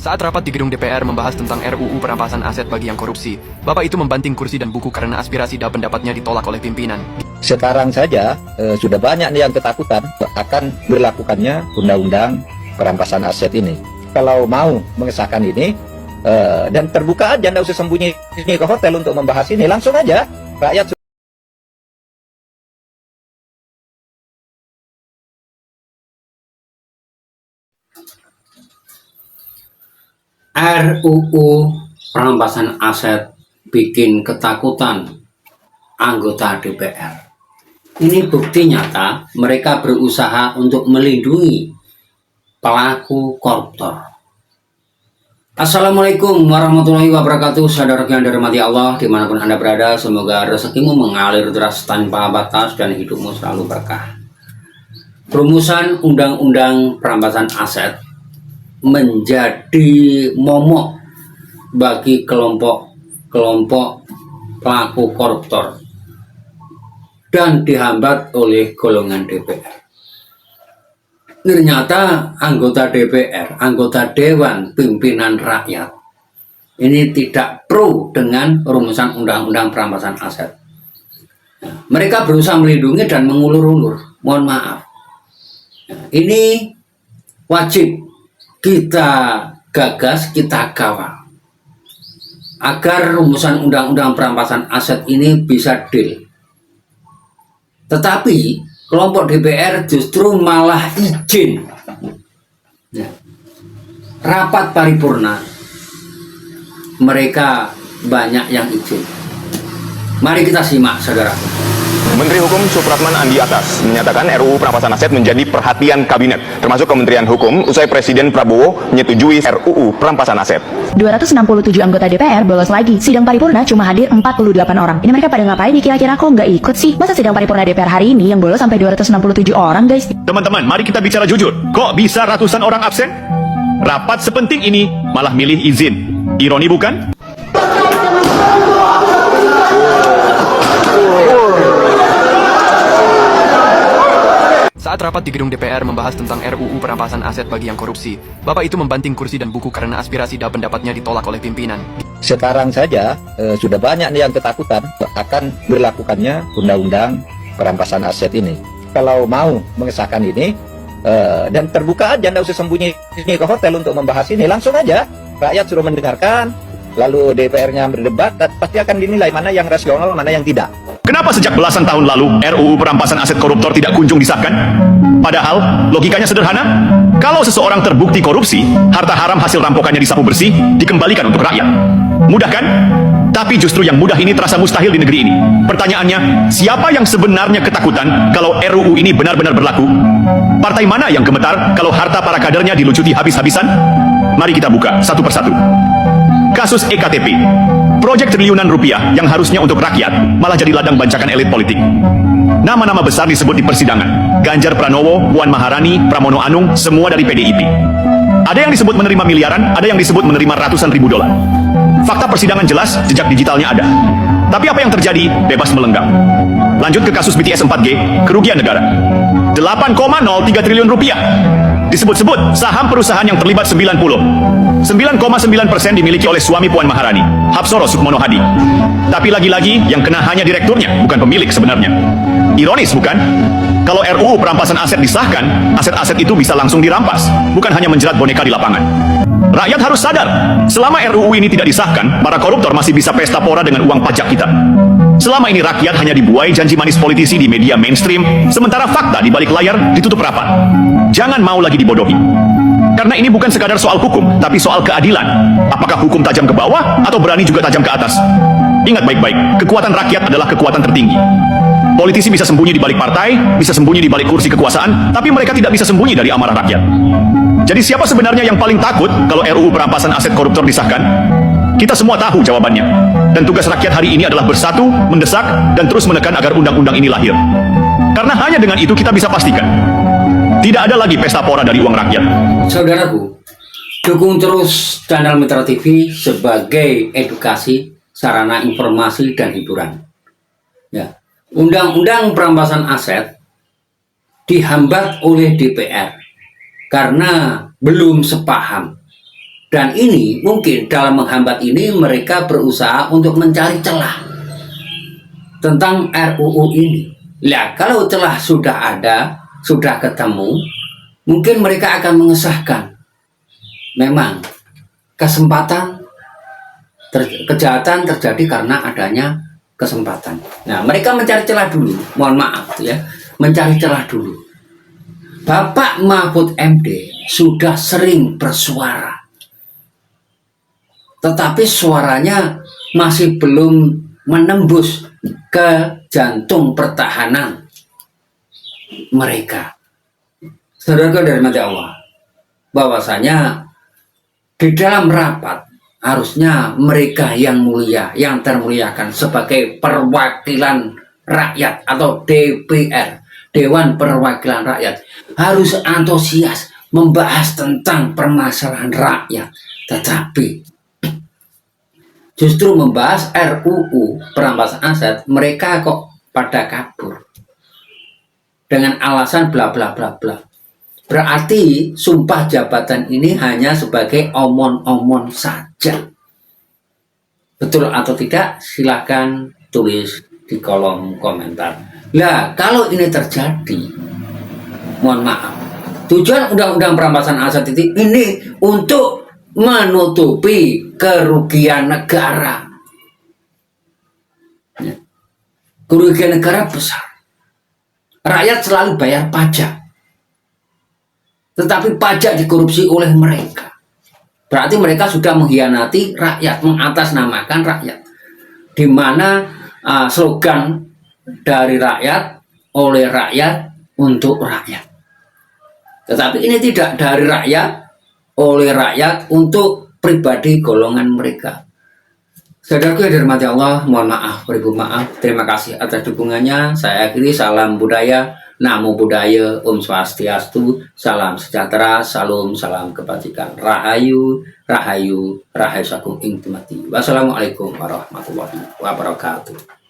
Saat rapat di gedung DPR membahas tentang RUU perampasan aset bagi yang korupsi, Bapak itu membanting kursi dan buku karena aspirasi dan pendapatnya ditolak oleh pimpinan. Sekarang saja sudah banyak nih yang ketakutan akan berlakukannya undang-undang perampasan aset ini. Kalau mau mengesahkan ini dan terbuka aja, nggak usah sembunyi ke hotel untuk membahas ini, langsung aja rakyat. RUU perampasan aset bikin ketakutan anggota DPR. Ini bukti nyata mereka berusaha untuk melindungi pelaku koruptor. Assalamualaikum warahmatullahi wabarakatuh. Saudara yang dirahmati Allah dimanapun Anda berada, semoga rezekimu mengalir deras tanpa batas dan hidupmu selalu berkah. Perumusan undang-undang perampasan aset menjadi momok bagi kelompok pelaku koruptor dan dihambat oleh golongan DPR. Ternyata anggota DPR, anggota Dewan Pimpinan Rakyat ini tidak pro dengan rumusan undang-undang perampasan aset. Mereka berusaha melindungi dan mengulur-ulur. Mohon maaf. Ini wajib kita gagas, kita kawal agar rumusan undang-undang perampasan aset ini bisa deal. Tetapi kelompok DPR justru malah izin rapat paripurna, mereka banyak yang izin. Mari kita simak, saudara. Menteri Hukum Supratman Andi Atas menyatakan RUU perampasan aset menjadi perhatian kabinet, termasuk Kementerian Hukum, usai Presiden Prabowo menyetujui RUU perampasan aset. 267 anggota DPR bolos lagi. Sidang paripurna cuma hadir 48 orang. Ini mereka pada ngapain nih kira-kira, kok nggak ikut sih? Masa sidang paripurna DPR hari ini yang bolos sampai 267 orang, guys? Teman-teman, mari kita bicara jujur. Kok bisa ratusan orang absen? Rapat sepenting ini malah milih izin. Ironi bukan? Saat rapat di gedung DPR membahas tentang RUU perampasan aset bagi yang korupsi, Bapak itu membanting kursi dan buku karena aspirasi dan pendapatnya ditolak oleh pimpinan. Sekarang saja sudah banyak nih yang ketakutan akan berlakukannya undang-undang perampasan aset ini. Kalau mau mengesahkan ini dan terbuka aja, nggak usah sembunyi ke hotel untuk membahas ini, langsung aja rakyat suruh mendengarkan, lalu DPR-nya berdebat, dan pasti akan dinilai mana yang rasional, mana yang tidak. Kenapa sejak belasan tahun lalu RUU perampasan aset koruptor tidak kunjung disahkan? Padahal logikanya sederhana. Kalau seseorang terbukti korupsi, harta haram hasil rampokannya disapu bersih, dikembalikan untuk rakyat. Mudah kan? Tapi justru yang mudah ini terasa mustahil di negeri ini. Pertanyaannya, siapa yang sebenarnya ketakutan kalau RUU ini benar-benar berlaku? Partai mana yang gemetar kalau harta para kadernya dilucuti habis-habisan? Mari kita buka satu persatu. Kasus EKTP, proyek triliunan rupiah yang harusnya untuk rakyat malah jadi ladang bancakan elit politik. Nama-nama besar disebut di persidangan: Ganjar Pranowo, Puan Maharani, Pramono Anung, semua dari PDIP. Ada yang disebut menerima miliaran, ada yang disebut menerima ratusan ribu dolar. Fakta persidangan jelas, jejak digitalnya ada. Tapi apa yang terjadi? Bebas melenggang. Lanjut ke kasus BTS 4G, kerugian negara 8,03 triliun rupiah. Disebut-sebut saham perusahaan yang terlibat 9,9% dimiliki oleh suami Puan Maharani, Hapsoro Sukmono Hadi. Tapi lagi-lagi yang kena hanya direkturnya, bukan pemilik sebenarnya. Ironis bukan? Kalau RUU perampasan aset disahkan, aset-aset itu bisa langsung dirampas, bukan hanya menjerat boneka di lapangan. Rakyat harus sadar, selama RUU ini tidak disahkan, para koruptor masih bisa pesta pora dengan uang pajak kita. Selama ini rakyat hanya dibuai janji manis politisi di media mainstream, sementara fakta di balik layar ditutup rapat. Jangan mau lagi dibodohi. Karena ini bukan sekadar soal hukum, tapi soal keadilan. Apakah hukum tajam ke bawah atau berani juga tajam ke atas? Ingat baik-baik, kekuatan rakyat adalah kekuatan tertinggi. Politisi bisa sembunyi di balik partai, bisa sembunyi di balik kursi kekuasaan, tapi mereka tidak bisa sembunyi dari amarah rakyat. Jadi siapa sebenarnya yang paling takut kalau RUU perampasan aset koruptor disahkan? Kita semua tahu jawabannya. Dan tugas rakyat hari ini adalah bersatu, mendesak, dan terus menekan agar undang-undang ini lahir. Karena hanya dengan itu kita bisa pastikan tidak ada lagi pesta pora dari uang rakyat. Saudaraku, dukung terus channel Mitra TV sebagai edukasi, sarana informasi, dan hiburan. Ya. Undang-undang perampasan aset dihambat oleh DPR karena belum sepaham. Dan ini mungkin dalam menghambat ini mereka berusaha untuk mencari celah tentang RUU ini. Nah, kalau celah sudah ada, sudah ketemu, mungkin mereka akan mengesahkan. Memang kesempatan kejahatan terjadi karena adanya kesempatan. Nah, mereka mencari celah dulu. Mohon maaf ya, mencari celah dulu. Bapak Mahfud MD sudah sering bersuara, tetapi suaranya masih belum menembus ke jantung pertahanan mereka. Saudara dari mati Allah, bahwasanya di dalam rapat harusnya mereka yang mulia, yang termuliakan sebagai perwakilan rakyat atau DPR, Dewan Perwakilan Rakyat, harus antusias membahas tentang permasalahan rakyat. Tetapi justru membahas RUU perampasan aset, mereka kok pada kabur dengan alasan bla bla bla bla. Berarti sumpah jabatan ini hanya sebagai omon-omon saja. Betul atau tidak? Silahkan tulis di kolom komentar. Nah, kalau ini terjadi, mohon maaf, tujuan undang-undang perampasan aset ini untuk menutupi kerugian negara. Ya. Kerugian negara besar. Rakyat selalu bayar pajak, tetapi pajak dikorupsi oleh mereka. Berarti mereka sudah mengkhianati rakyat, mengatasnamakan rakyat. Di mana slogan dari rakyat, oleh rakyat, untuk rakyat. Tetapi ini tidak dari rakyat, oleh rakyat, untuk pribadi golongan mereka. Saudaraku yang dirahmati Allah, mohon maaf, beribu maaf. Terima kasih atas dukungannya. Saya akhiri, salam budaya, namo buddhaya, Om Swastiastu, salam sejahtera, salam kebajikan, rahayu, rahayu, rahayu sagung ing tumati. Wassalamualaikum warahmatullahi wabarakatuh.